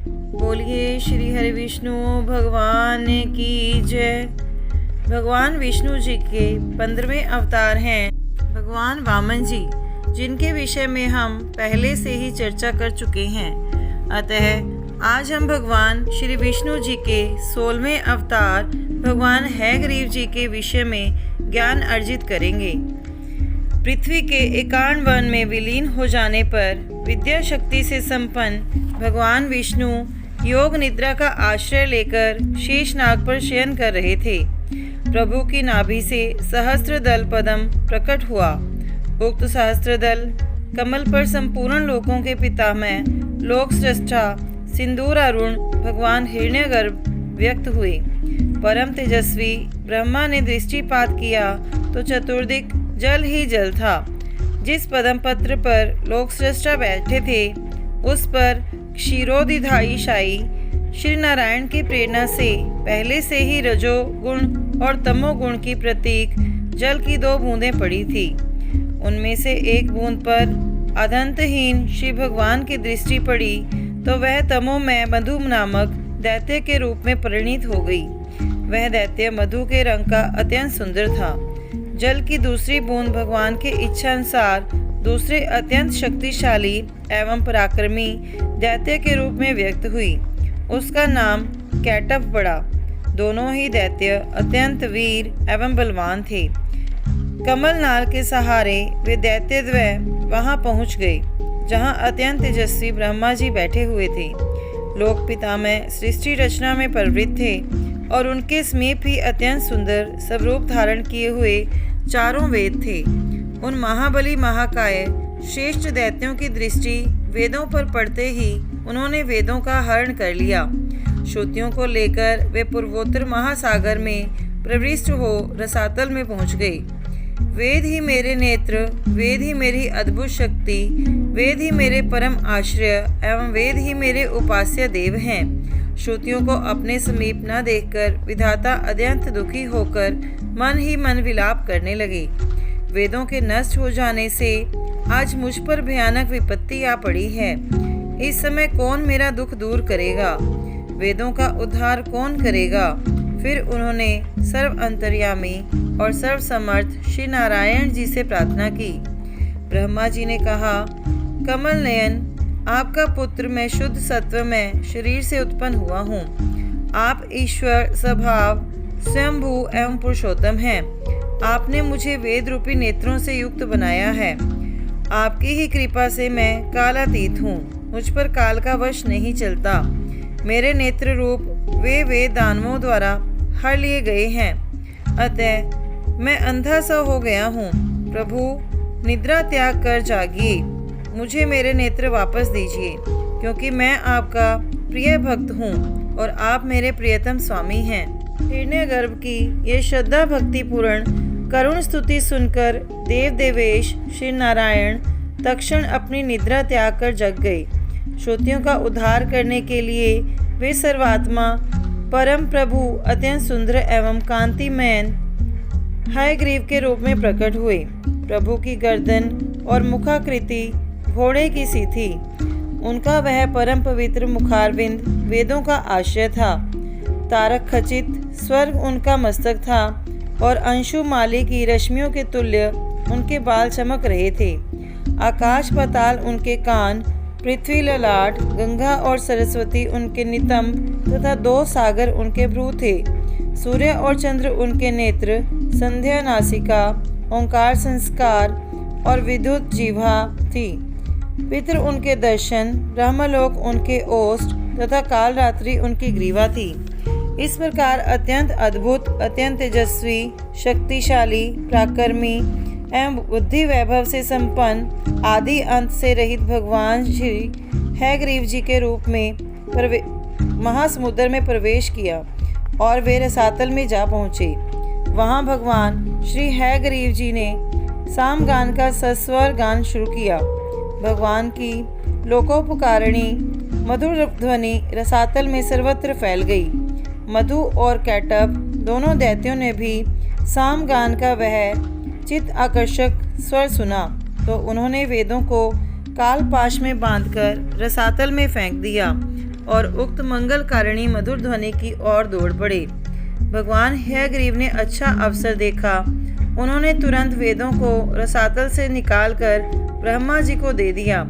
बोलिए श्री हरि विष्णु भगवान की जय। भगवान विष्णु जी के 15वें अवतार हैं भगवान वामन जी, जिनके विषय में हम पहले से ही चर्चा कर चुके हैं। अतः आज हम भगवान श्री विष्णु जी के 16वें अवतार भगवान हैग्रीव जी के विषय में ज्ञान अर्जित करेंगे। पृथ्वी के एकांड वन में विलीन हो जाने पर विद्या शक्ति से संपन्न भगवान विष्णु योग निद्रा का आश्रय लेकर शेषनाग पर शयन कर रहे थे। प्रभु की नाभि से सहस्त्रदल पद्म प्रकट हुआ। उक्त सहस्त्रदल कमल पर संपूर्ण लोकों के पितामह लोक सृष्टा सिंदूरारुण भगवान हिरण्यगर्भ व्यक्त हुए। परम तेजस्वी ब्रह्मा ने दृष्टिपात किया तो चतुर्दिक जल ही जल था। जिस पद्म पत्र पर लोक सृष्टा बैठे थे उस पर क्षीरोदिधायी श्री नारायण की प्रेरणा से पहले से ही रजोगुण और तमोगुण की प्रतीक जल की 2 बूंदें पड़ी थी। उनमें से एक बूंद पर अनंतहीन श्री भगवान की दृष्टि पड़ी तो वह तमोमय मधु नामक दैत्य के रूप में परिणित हो गई। वह दैत्य मधु के रंग का अत्यंत सुंदर था। जल की दूसरी बूंद भगवान के इच्छा अनुसार दूसरे अत्यंत शक्तिशाली एवं पराक्रमी दैत्य के रूप में व्यक्त हुई। उसका नाम कैटभ पड़ा। दोनों ही दैत्य अत्यंत वीर एवं बलवान थे। कमल नाल के सहारे वे दैत्यद्वय वहां पहुंच गए जहां अत्यंत तेजस्वी ब्रह्मा जी बैठे हुए थे। लोक पितामह सृष्टि रचना में प्रवृत्त थे और उनके समीप ही अत्यंत सुंदर स्वरूप धारण किए हुए 4 वेद थे। उन महाबली महाकाय श्रेष्ठ दैत्यों की दृष्टि वेदों पर पड़ते ही उन्होंने वेदों का हरण कर लिया। श्रुतियों को लेकर वे पूर्वोत्तर महासागर में प्रविष्ट हो रसातल में पहुंच गए। वेद ही मेरे नेत्र, वेद ही मेरी अद्भुत शक्ति, वेद ही मेरे परम आश्रय एवं वेद ही मेरे उपास्य देव हैं। श्रुतियों को अपने समीप न देखकर विधाता अत्यंत दुखी होकर मन ही मन विलाप करने लगे। वेदों के नष्ट हो जाने से आज मुझ पर भयानक विपत्ति आ पड़ी है। इस समय कौन मेरा दुख दूर करेगा? वेदों का उद्धार कौन करेगा? फिर उन्होंने सर्व अंतर्यामी और सर्व समर्थ श्री नारायण जी से प्रार्थना की। ब्रह्मा जी ने कहा, कमल नयन, आपका पुत्र मैं शुद्ध सत्व में शरीर से उत्पन्न हुआ हूँ। आप ईश्वर स्वभाव स्वयंभू एवं पुरुषोत्तम हैं। आपने मुझे वेद रूपी नेत्रों से युक्त बनाया है। आपकी ही कृपा से मैं कालातीत हूँ। मुझ पर काल का वश नहीं चलता। मेरे नेत्र रूप वे वेद दानवों द्वारा हर लिए गए हैं। अतः मैं अंधा सा हो गया हूँ। प्रभु, निद्रा त्याग कर जागिए। मुझे मेरे नेत्र वापस दीजिए, क्योंकि मैं आपका प्रिय भक्त हूँ और आप मेरे प्रियतम स्वामी हैं। हिरण्यगर्भ की ये श्रद्धा भक्ति पूर्ण करुण स्तुति सुनकर देव देवेश श्री नारायण तत्क्षण अपनी निद्रा त्याग कर जग गए। श्रुतियों का उद्धार करने के लिए वे सर्वात्मा परम प्रभु अत्यंत सुंदर एवं कांतिमय हयग्रीव के रूप में प्रकट हुए। प्रभु की गर्दन और मुखाकृति घोड़े की सी थी। उनका वह परम पवित्र मुखारविंद वेदों का आश्रय था। तारक खचित स्वर्ग उनका मस्तक था और अंशुमाली की रश्मियों के तुल्य उनके बाल चमक रहे थे। आकाश पाताल उनके कान, पृथ्वी ललाट, गंगा और सरस्वती उनके नितंब तथा 2 सागर उनके भ्रू थे। सूर्य और चंद्र उनके नेत्र, संध्या नासिका, ओंकार संस्कार और विद्युत जिह्वा थी। पितृ उनके दर्शन, ब्रह्मलोक उनके ओष्ठ तथा काल रात्रि उनकी ग्रीवा थी। इस प्रकार अत्यंत अद्भुत, अत्यंत तेजस्वी, शक्तिशाली, पराक्रमी एवं बुद्धि वैभव से संपन्न आदि अंत से रहित भगवान श्री हैग्रीव जी के रूप में महासमुद्र में प्रवेश किया और वे रसातल में जा पहुँचे। वहाँ भगवान श्री हैग्रीव जी ने सामगान का सस्वर गान शुरू किया। भगवान की लोकोपकारिणी मधुर ध्वनि रसातल में सर्वत्र फैल गई। मधु और कैटभ दोनों दैत्यों ने भी सामगान का वह चित्त आकर्षक स्वर सुना तो उन्होंने वेदों को कालपाश में बांधकर रसातल में फेंक दिया और उक्त मंगलकारिणी मधुर ध्वनि की ओर दौड़ पड़े। भगवान हयग्रीव ने अच्छा अवसर देखा। उन्होंने तुरंत वेदों को रसातल से निकालकर ब्रह्मा जी को दे दिया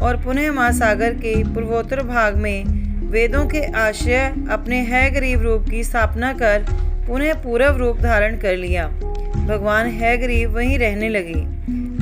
और पुनः महासागर के पूर्वोत्तर भाग में वेदों के आश्रय अपने हयग्रीव रूप की स्थापना कर पुनः पूर्व रूप धारण कर लिया। भगवान हयग्रीव वहीं रहने लगे।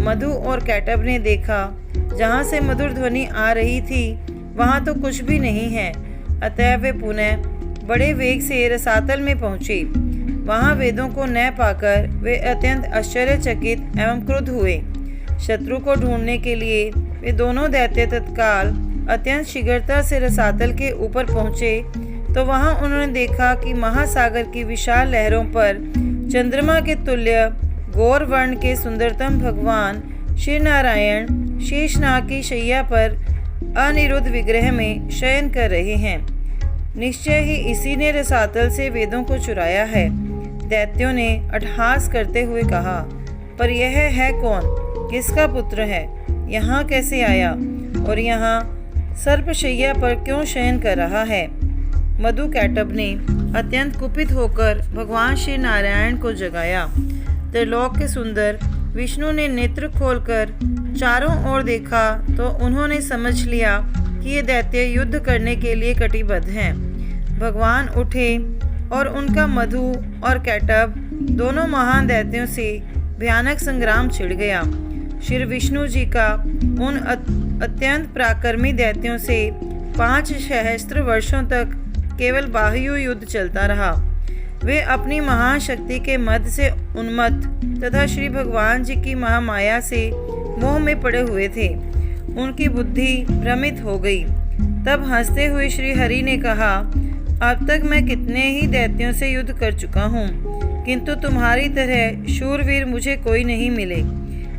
मधु और कैटभ ने देखा जहाँ से मधुर ध्वनि आ रही थी वहाँ तो कुछ भी नहीं है, अतः वे पुनः बड़े वेग से रसातल में पहुँचे। वहाँ वेदों को न पाकर वे अत्यंत आश्चर्यचकित एवं क्रुद्ध हुए। शत्रु को ढूंढने के लिए वे दोनों दैत्य तत्काल अत्यंत शीघ्रता से रसातल के ऊपर पहुँचे तो वहाँ उन्होंने देखा कि महासागर की विशाल लहरों पर चंद्रमा के तुल्य गौर वर्ण के सुंदरतम भगवान श्री नारायण शेषनाग की शैया पर अनिरुद्ध विग्रह में शयन कर रहे हैं। निश्चय ही इसी ने रसातल से वेदों को चुराया है। दैत्यों ने अट्टहास करते हुए कहा, पर यह है कौन? किसका पुत्र है? यहाँ कैसे आया और यहाँ सर्पशैया पर क्यों शयन कर रहा है? मधु कैटभ ने अत्यंत कुपित होकर भगवान श्री नारायण को जगाया। त्रिलोक के सुंदर विष्णु ने नेत्र खोलकर चारों ओर देखा तो उन्होंने समझ लिया कि ये दैत्य युद्ध करने के लिए कटिबद्ध हैं। भगवान उठे और उनका मधु और कैटभ दोनों महान दैत्यों से भयानक संग्राम छिड़ गया। श्री विष्णु जी का उन अत्यंत पराक्रमी दैत्यों से 5 सहस्त्र वर्षों तक केवल बाह्य युद्ध चलता रहा। वे अपनी महाशक्ति के मद से उन्मत्त तथा श्री भगवान जी की महामाया से मोह में पड़े हुए थे। उनकी बुद्धि भ्रमित हो गई। तब हंसते हुए श्री हरि ने कहा, अब तक मैं कितने ही दैत्यों से युद्ध कर चुका हूँ, किंतु तुम्हारी तरह शूरवीर मुझे कोई नहीं मिले।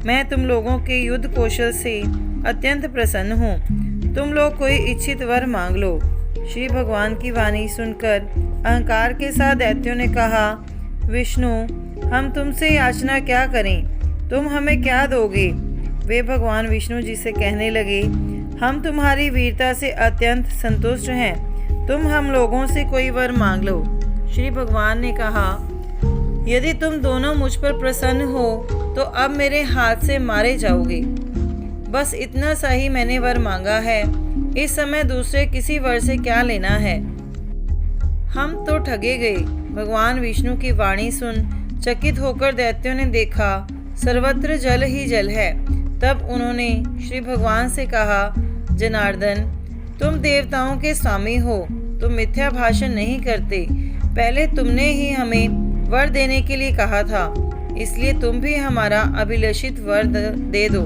मैं तुम लोगों के युद्ध कौशल से अत्यंत प्रसन्न हूँ। तुम लोग कोई इच्छित वर मांग लो। श्री भगवान की वाणी सुनकर अहंकार के साथ दैत्यों ने कहा, विष्णु, हम तुमसे याचना क्या करें? तुम हमें क्या दोगे? वे भगवान विष्णु जी से कहने लगे, हम तुम्हारी वीरता से अत्यंत संतुष्ट हैं। तुम हम लोगों से कोई वर मांग लो। श्री भगवान ने कहा, यदि तुम दोनों मुझ पर प्रसन्न हो तो अब मेरे हाथ से मारे जाओगे। बस इतना सा ही मैंने वर मांगा है। इस समय दूसरे किसी वर से क्या लेना है? हम तो ठगे गए। भगवान विष्णु की वाणी सुन चकित होकर दैत्यों ने देखा सर्वत्र जल ही जल है। तब उन्होंने श्री भगवान से कहा, जनार्दन, तुम देवताओं के स्वामी हो, तुम मिथ्या भाषण नहीं करते। पहले तुमने ही हमें वर देने के लिए कहा था, इसलिए तुम भी हमारा अभिलषित वर दे दो।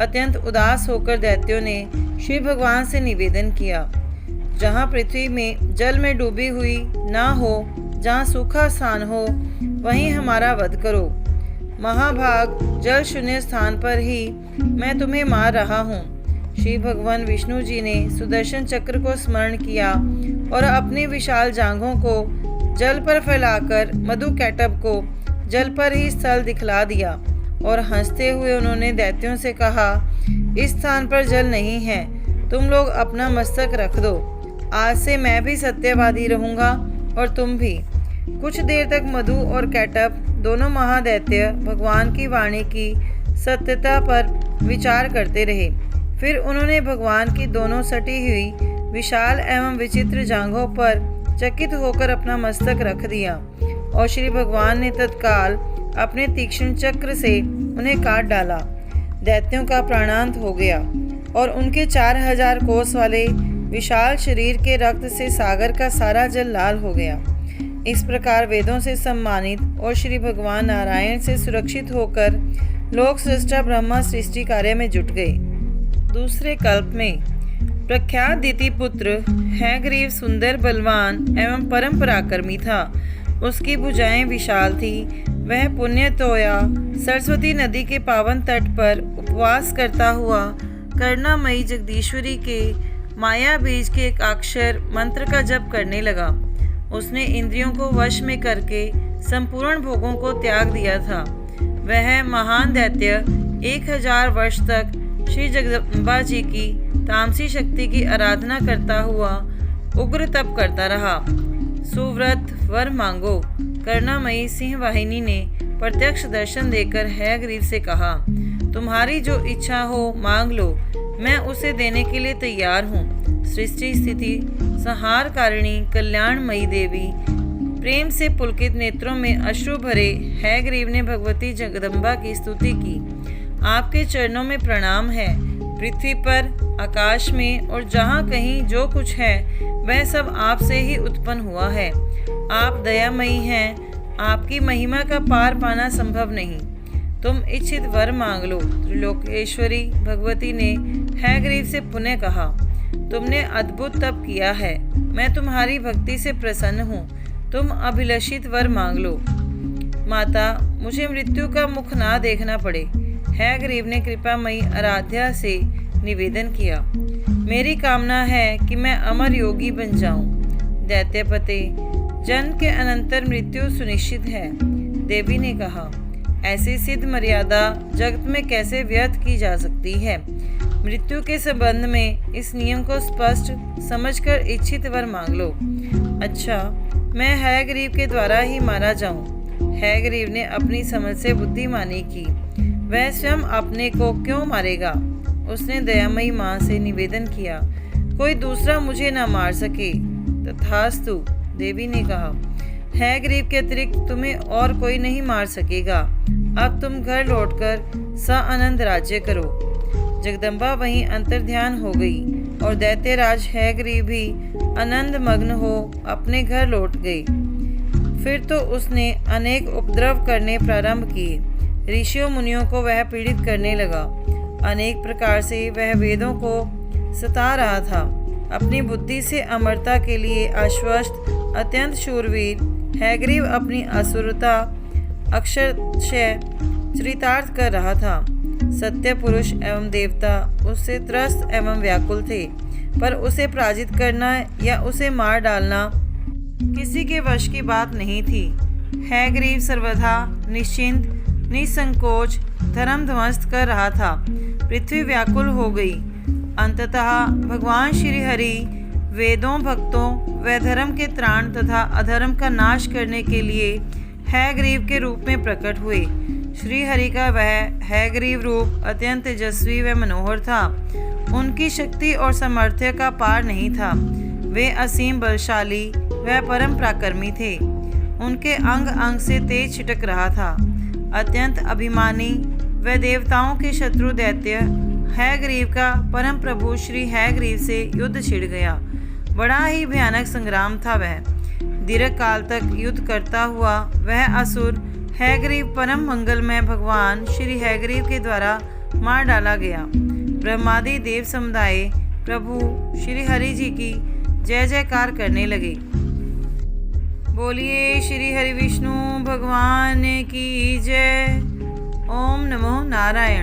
अत्यंत उदास होकर दैत्यों ने श्री भगवान से निवेदन किया, जहाँ पृथ्वी में जल में डूबी हुई ना हो, जहाँ सूखा स्थान हो, वहीं हमारा वध करो। महाभाग जल शून्य स्थान पर ही मैं तुम्हें मार रहा हूँ। श्री भगवान विष्णु जी ने सुदर्शन चक्र को स्मरण किया और अपनी विशाल जांघों को जल पर फैलाकर मधु कैटभ को जल पर ही स्थल दिखला दिया और हंसते हुए उन्होंने दैत्यों से कहा, इस स्थान पर जल नहीं है, तुम लोग अपना मस्तक रख दो। आज से मैं भी सत्यवादी रहूँगा और तुम भी। कुछ देर तक मधु और कैटभ दोनों महादैत्य भगवान की वाणी की सत्यता पर विचार करते रहे। फिर उन्होंने भगवान की दोनों सटी हुई विशाल एवं विचित्र जांघों पर चकित होकर अपना मस्तक रख दिया और श्री भगवान ने तत्काल अपने तीक्ष्ण चक्र से उन्हें काट डाला। दैत्यों का प्राणांत हो गया और उनके 4000 कोस वाले विशाल शरीर के रक्त से सागर का सारा जल लाल हो गया। इस प्रकार वेदों से सम्मानित और श्री भगवान नारायण से सुरक्षित होकर लोक सृष्टा ब्रह्मा सृष्टि कार्य में जुट गए। दूसरे कल्प में प्रख्यात दिति पुत्र हयग्रीव सुंदर, बलवान एवं परम पराक्रमी था। उसकी भुजाएं विशाल थी। वह पुण्य तोया सरस्वती नदी के पावन तट पर उपवास करता हुआ करुणामयी जगदीश्वरी के माया बीज के एक अक्षर मंत्र का जप करने लगा। उसने इंद्रियों को वश में करके संपूर्ण भोगों को त्याग दिया था। वह महान दैत्य 1000 वर्ष तक श्री जगदम्बा जी की तामसी शक्ति की आराधना करता हुआ उग्र तप करता रहा। सुव्रत वर मांगो। करुणामयी सिंह वाहिनी ने प्रत्यक्ष दर्शन देकर हयग्रीव से कहा, तुम्हारी जो इच्छा हो मांग लो, मैं उसे देने के लिए तैयार हूँ। सृष्टि स्थिति संहारकारिणी कल्याणमयी देवी प्रेम से पुलकित नेत्रों में अश्रु भरे हयग्रीव ने भगवती जगदम्बा की स्तुति की। आपके चरणों में प्रणाम है। पृथ्वी पर, आकाश में और जहाँ कहीं जो कुछ है वह सब आपसे ही उत्पन्न हुआ है। आप दयामयी हैं। आपकी महिमा का पार पाना संभव नहीं। तुम इच्छित वर मांग लो। त्रिलोकेश्वरी भगवती ने हयग्रीव से पुनः कहा, तुमने अद्भुत तप किया है। मैं तुम्हारी भक्ति से प्रसन्न हूँ। तुम अभिलषित वर मांग लो। माता, मुझे मृत्यु का मुख ना देखना पड़े। हयग्रीव ने कृपामयी आराध्या से निवेदन किया, मेरी कामना है कि मैं अमर योगी बन जाऊं। दैत्यपते, जन्म के अनंतर मृत्यु सुनिश्चित है। देवी ने कहा, ऐसी सिद्ध मर्यादा जगत में कैसे व्यर्थ की जा सकती है। मृत्यु के संबंध में इस नियम को स्पष्ट समझकर इच्छित वर मांग लो। अच्छा, मैं हयग्रीव के द्वारा ही मारा जाऊं। हयग्रीव ने अपनी समझ से बुद्धिमानी की। वह स्वयं अपने को क्यों मारेगा। उसने दयामयी माँ से निवेदन किया, कोई दूसरा मुझे न मार सके। तथास्तु, देवी ने कहा, हयग्रीव के अतिरिक्त तुम्हें और कोई नहीं मार सकेगा। अब तुम घर लौटकर सानंद राज्य करो। जगदम्बा वहीं अंतर्ध्यान हो गई और दैत्यराज हयग्रीव भी आनंद मग्न हो अपने घर लौट गई। फिर तो उसने अनेक उपद्रव करने प्रारंभ किए। ऋषियों मुनियों को वह पीड़ित करने लगा। अनेक प्रकार से वह वेदों को सता रहा था। अपनी बुद्धि से अमरता के लिए आश्वस्त अत्यंत शूरवीर हयग्रीव अपनी असुरता अक्षरशः चरितार्थ कर रहा था। सत्य पुरुष एवं देवता उससे त्रस्त एवं व्याकुल थे, पर उसे पराजित करना या उसे मार डालना किसी के वश की बात नहीं थी। हयग्रीव सर्वथा निश्चिंत निसंकोच धर्म ध्वस्त कर रहा था। पृथ्वी व्याकुल हो गई। अंततः भगवान श्री हरि वेदों, भक्तों व धर्म के त्राण तथा अधर्म का नाश करने के लिए हयग्रीव के रूप में प्रकट हुए। श्री हरि का वह हयग्रीव रूप अत्यंत तेजस्वी व मनोहर था। उनकी शक्ति और सामर्थ्य का पार नहीं था। वे असीम बलशाली व परम पराक्रमी थे। उनके अंग अंग से तेज छिटक रहा था। अत्यंत अभिमानी व देवताओं के शत्रु दैत्य हयग्रीव का परम प्रभु श्री हयग्रीव से युद्ध छिड़ गया। बड़ा ही भयानक संग्राम था वह। दीर्घ काल तक युद्ध करता हुआ वह असुर हयग्रीव परम मंगलमय भगवान श्री हयग्रीव के द्वारा मार डाला गया। ब्रह्मादि देव समुदाय प्रभु श्री हरि जी की जय जयकार करने लगे। बोलिए श्री हरि विष्णु भगवान की जय। ओम नमो नारायण।